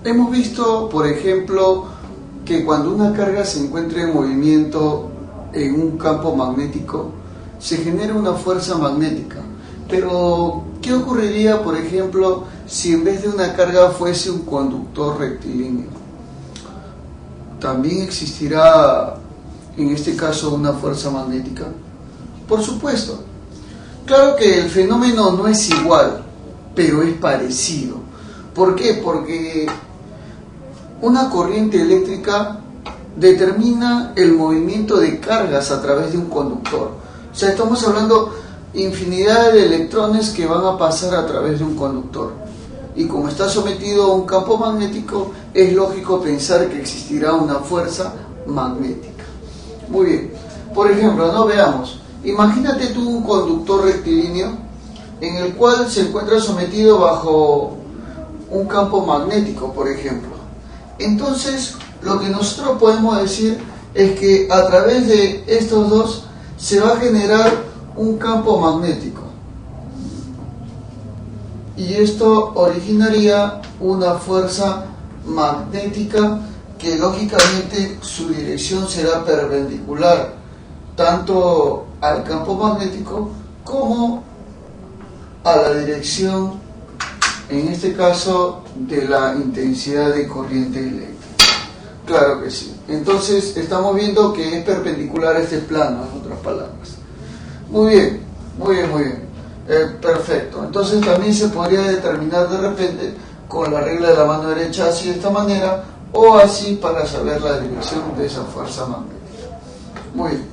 Hemos visto, por ejemplo, que cuando una carga se encuentra en movimiento en un campo magnético, se genera una fuerza magnética. Pero, ¿qué ocurriría, por ejemplo, si en vez de una carga fuese un conductor rectilíneo? ¿También existirá, en este caso, una fuerza magnética? Por supuesto. Claro que el fenómeno no es igual, pero es parecido. ¿Por qué? Porque una corriente eléctrica determina el movimiento de cargas a través de un conductor. O sea, estamos hablando infinidad de electrones que van a pasar a través de un conductor. Y como está sometido a un campo magnético, es lógico pensar que existirá una fuerza magnética. Muy bien. Por ejemplo, no veamos. Imagínate tú un conductor rectilíneo en el cual se encuentra sometido bajo un campo magnético, por ejemplo. Entonces, lo que nosotros podemos decir es que a través de estos dos se va a generar un campo magnético. Y esto originaría una fuerza magnética que lógicamente su dirección será perpendicular tanto al campo magnético como a la dirección, en este caso, de la intensidad de corriente eléctrica. Claro que sí. Entonces estamos viendo que es perpendicular a este plano, en otras palabras. Muy bien, muy bien, muy bien. Perfecto. Entonces también se podría determinar de repente con la regla de la mano derecha así de esta manera o así para saber la dirección de esa fuerza magnética. Muy bien.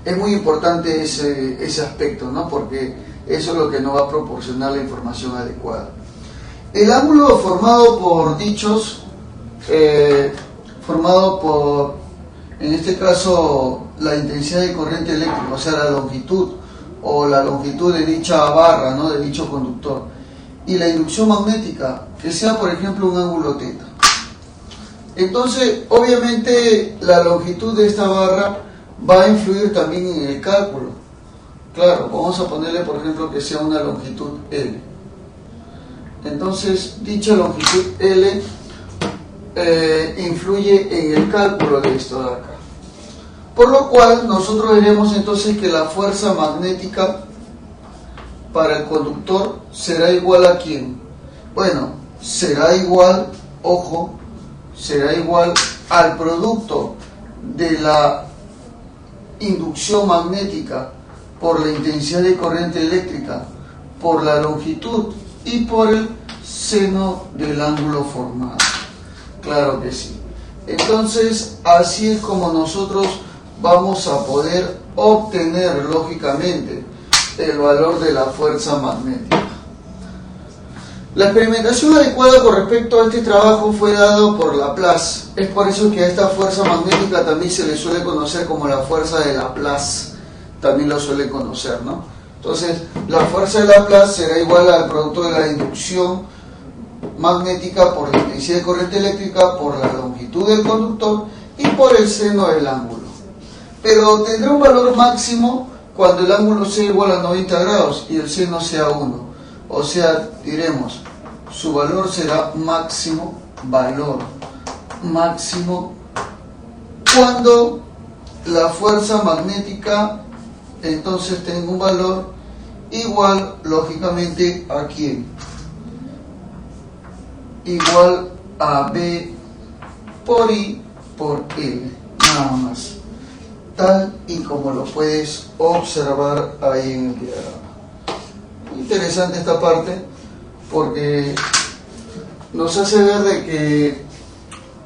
Es muy importante ese aspecto, ¿no? Porque eso es lo que nos va a proporcionar la información adecuada. El ángulo formado por dichos, formado por, en este caso, la intensidad de corriente eléctrica, o sea, la longitud o la longitud de dicha barra, ¿no? De dicho conductor, y la inducción magnética, que sea, por ejemplo, un ángulo θ. Entonces, obviamente, la longitud de esta barra va a influir también en el cálculo. Claro, vamos a ponerle, por ejemplo, que sea una longitud L. Entonces, dicha longitud L influye en el cálculo de esto de acá. Por lo cual, nosotros veremos entonces que la fuerza magnética para el conductor será igual a ¿quién? Bueno, será igual, ojo, será igual al producto de la inducción magnética por la intensidad de corriente eléctrica, por la longitud y por el seno del ángulo formado. Claro que sí. Entonces, así es como nosotros vamos a poder obtener, lógicamente, el valor de la fuerza magnética. La experimentación adecuada con respecto a este trabajo fue dado por Laplace. Es por eso que a esta fuerza magnética también se le suele conocer como la fuerza de Laplace. También lo suele conocer, ¿no? Entonces, la fuerza de Laplace será igual al producto de la inducción magnética por la intensidad de corriente eléctrica, por la longitud del conductor y por el seno del ángulo. Pero tendrá un valor máximo cuando el ángulo sea igual a 90 grados y el seno sea 1. O sea, diremos, su valor será máximo, valor máximo, cuando la fuerza magnética entonces tenga un valor igual, lógicamente, ¿a quién? Igual a B por I por L, nada más. Tal y como lo puedes observar ahí en el diagrama. Interesante esta parte porque nos hace ver de que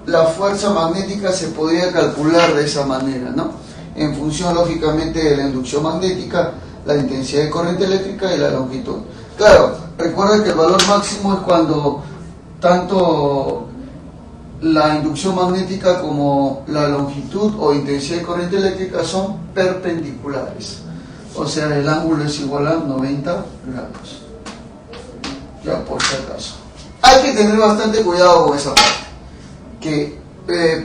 la fuerza magnética se podría calcular de esa manera, ¿no? En función lógicamente de la inducción magnética, la intensidad de corriente eléctrica y la longitud. Claro, recuerda que el valor máximo es cuando tanto la inducción magnética como la longitud o intensidad de corriente eléctrica son perpendiculares. O sea, el ángulo es igual a 90 grados. Ya por si acaso. Hay que tener bastante cuidado con esa parte. Que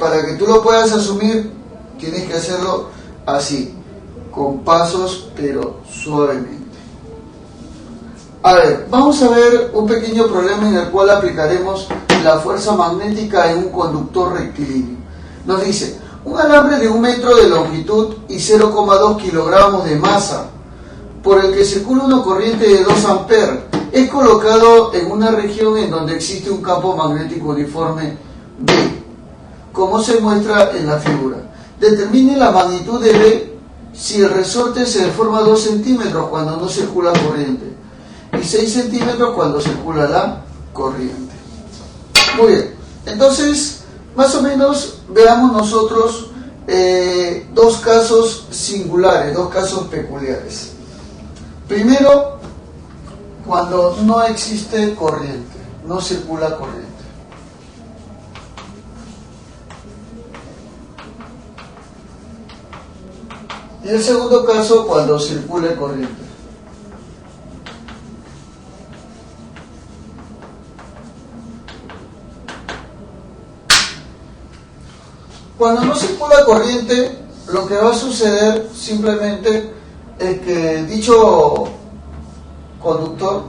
para que tú lo puedas asumir, tienes que hacerlo así, con pasos, pero suavemente. A ver, vamos a ver un pequeño problema en el cual aplicaremos la fuerza magnética en un conductor rectilíneo. Nos dice, un alambre de 1 metro de longitud y 0,2 kilogramos de masa, por el que circula una corriente de 2 amperes, es colocado en una región en donde existe un campo magnético uniforme B, como se muestra en la figura. Determine la magnitud de B si el resorte se deforma 2 centímetros cuando no circula corriente y 6 centímetros cuando circula la corriente. Muy bien, entonces más o menos veamos nosotros dos casos singulares, dos casos peculiares. Primero, cuando no existe corriente, no circula corriente. Y el segundo caso, cuando circule corriente. Cuando no circula corriente, lo que va a suceder simplemente es que dicho conductor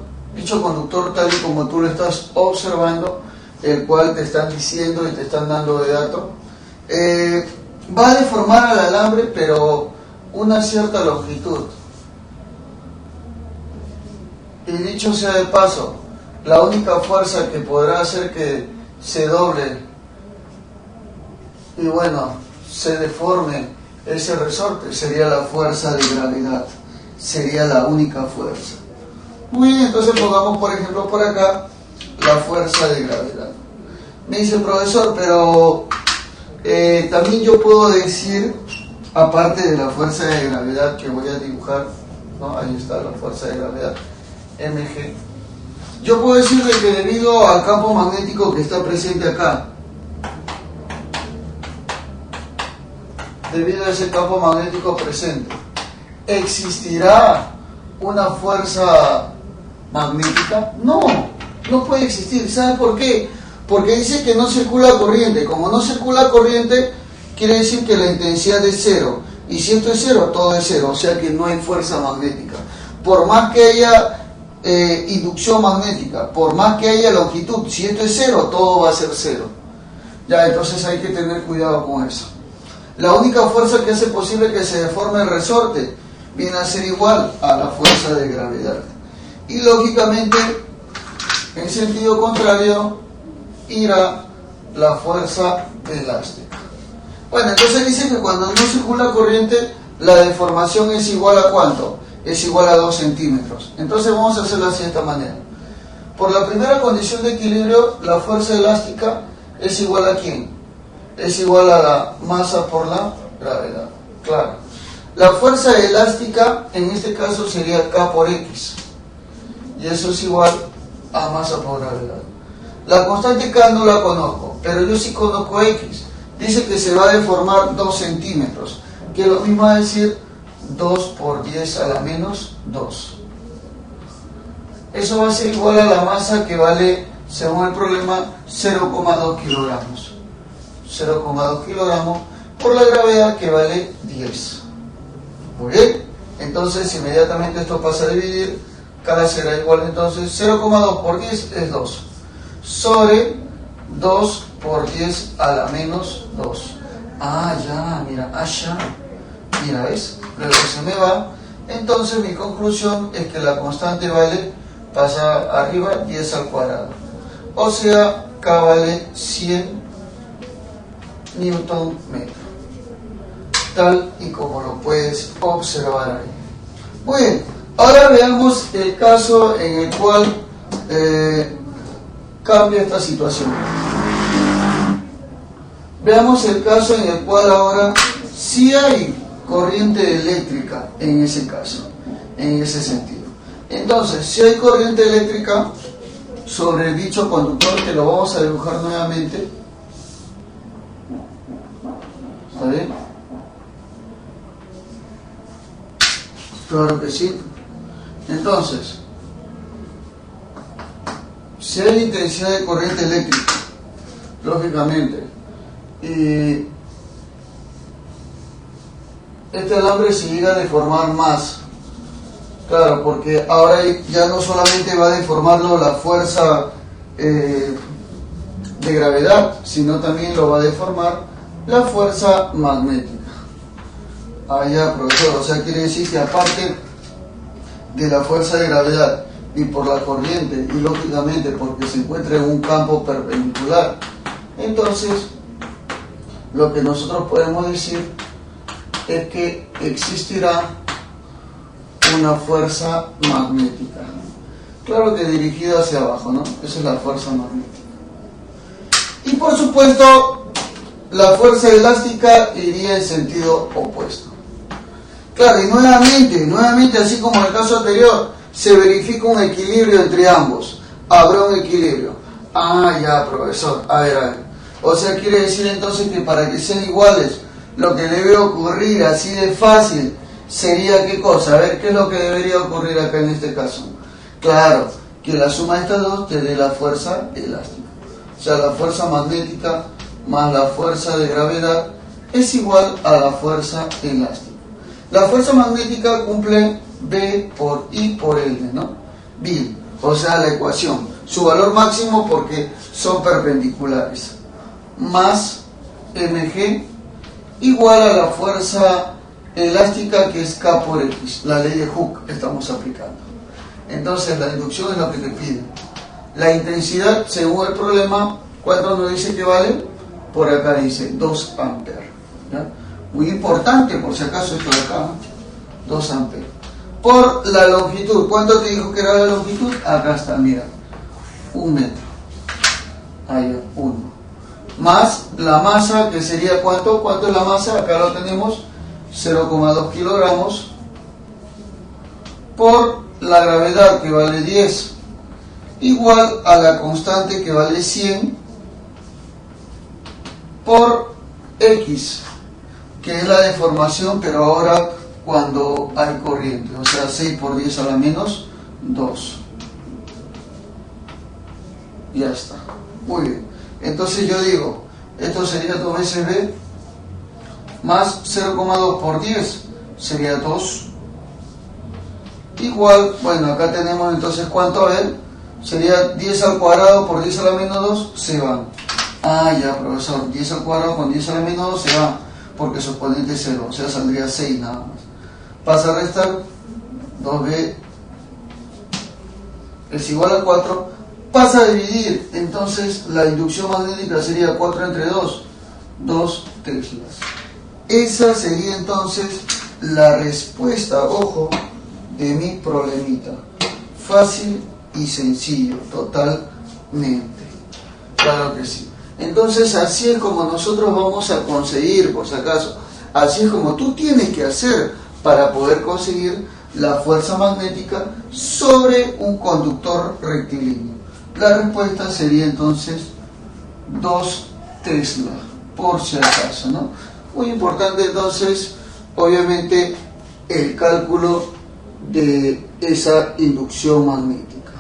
tal y como tú lo estás observando, el cual te están diciendo y te están dando de datos, va a deformar al alambre, pero una cierta longitud. Y dicho sea de paso, la única fuerza que podrá hacer que se doble y bueno, se deforme ese resorte sería la fuerza de gravedad, sería la única fuerza. Muy bien, entonces pongamos por ejemplo por acá la fuerza de gravedad. Me dice el profesor, pero también yo puedo decir, aparte de la fuerza de gravedad que voy a dibujar, ¿no? Ahí está la fuerza de gravedad, mg. Yo puedo decirle que debido al campo magnético que está presente acá, debido a ese campo magnético presente, ¿existirá una fuerza magnética? No, no puede existir. ¿Sabe por qué? Porque dice que no circula corriente. Como no circula corriente, quiere decir que la intensidad es cero. Y si esto es cero, todo es cero. O sea que no hay fuerza magnética. Por más que haya inducción magnética, por más que haya longitud, si esto es cero, todo va a ser cero. Ya, entonces hay que tener cuidado con eso. La única fuerza que hace posible que se deforme el resorte viene a ser igual a la fuerza de gravedad. Y lógicamente, en sentido contrario, irá la fuerza elástica. Bueno, entonces dice que cuando no circula corriente, la deformación es igual a ¿cuánto? Es igual a 2 centímetros. Entonces vamos a hacerlo así de esta manera. Por la primera condición de equilibrio, la fuerza elástica es igual a ¿quién? Es igual a la masa por la gravedad. Claro. La fuerza elástica en este caso sería K por X. Y eso es igual a masa por gravedad. La constante K no la conozco, pero yo sí conozco X. Dice que se va a deformar 2 centímetros, que lo mismo va a decir 2 por 10 a la menos 2. Eso va a ser igual a la masa que vale, según el problema, 0,2 kilogramos. 0,2 kilogramos por la gravedad que vale 10. Muy bien, entonces inmediatamente esto pasa a dividir, K será igual entonces 0,2 por 10 es 2, sobre 2 por 10 a la menos 2. Ah, ya, mira, allá, mira, ¿ves? Luego se me va, entonces mi conclusión es que la constante vale, pasa arriba, 10 al cuadrado. O sea, K vale 100 Newton metro, tal y como lo puedes observar ahí. Muy bien, ahora veamos el caso en el cual cambia esta situación. Veamos el caso en el cual ahora sí hay corriente eléctrica en ese caso, en ese sentido. Entonces, si hay corriente eléctrica sobre dicho conductor, que lo vamos a dibujar nuevamente. ¿Está bien? Claro que sí. Entonces, si hay intensidad de corriente eléctrica, lógicamente, y este alambre se llega a deformar más, claro, porque ahora ya no solamente va a deformarlo la fuerza de gravedad, sino también lo va a deformar la fuerza magnética. Ah, ya, profesor, o sea, quiere decir que aparte de la fuerza de gravedad y por la corriente, y lógicamente porque se encuentra en un campo perpendicular, entonces lo que nosotros podemos decir es que existirá una fuerza magnética. Claro que dirigida hacia abajo, ¿no? Esa es la fuerza magnética. Y por supuesto, la fuerza elástica iría en sentido opuesto. Claro, y nuevamente, así como en el caso anterior, se verifica un equilibrio entre ambos. Habrá un equilibrio. Ah, ya, profesor. A ver. O sea, quiere decir entonces que para que sean iguales, lo que debe ocurrir así de fácil sería ¿qué cosa? A ver, ¿qué es lo que debería ocurrir acá en este caso? Claro, que la suma de estas dos te dé la fuerza elástica. O sea, la fuerza magnética más la fuerza de gravedad es igual a la fuerza elástica. La fuerza magnética cumple B por I por L, ¿no? B, o sea, la ecuación. Su valor máximo porque son perpendiculares. Más mg igual a la fuerza elástica que es K por X. La ley de Hooke estamos aplicando. Entonces la inducción es lo que te pide. La intensidad, según el problema, ¿cuánto nos dice que vale? Por acá dice 2 amperes. ¿Ya? Muy importante, por si acaso esto de acá, 2 amperes. Por la longitud, ¿cuánto te dijo que era la longitud? Acá está, mira, 1 metro. Ahí, 1. Más la masa, que sería ¿cuánto? ¿Cuánto es la masa? Acá lo tenemos, 0,2 kilogramos. Por la gravedad, que vale 10, igual a la constante, que vale 100, por X, que es la deformación, pero ahora cuando hay corriente, o sea, 6 por 10 a la menos 2. Ya está. Muy bien. Entonces yo digo, esto sería 2 veces B, más 0,2 por 10, sería 2. Igual, bueno, acá tenemos entonces ¿cuánto? A ver, sería 10 al cuadrado por 10 a la menos 2, se van. Ah, ya, profesor, 10 al cuadrado con 10 a la menos 2 se van, porque su exponente es 0, o sea, saldría 6 nada más. Pasa a restar, 2B es igual a 4, pasa a dividir, entonces la inducción magnética sería 4 entre 2, 2 teslas. Esa sería entonces la respuesta, ojo, de mi problemita. Fácil y sencillo, totalmente. Claro que sí. Entonces así es como nosotros vamos a conseguir, por si acaso, así es como tú tienes que hacer para poder conseguir la fuerza magnética sobre un conductor rectilíneo. La respuesta sería entonces 2 Tesla, por si acaso, ¿no? Muy importante entonces, obviamente, el cálculo de esa inducción magnética.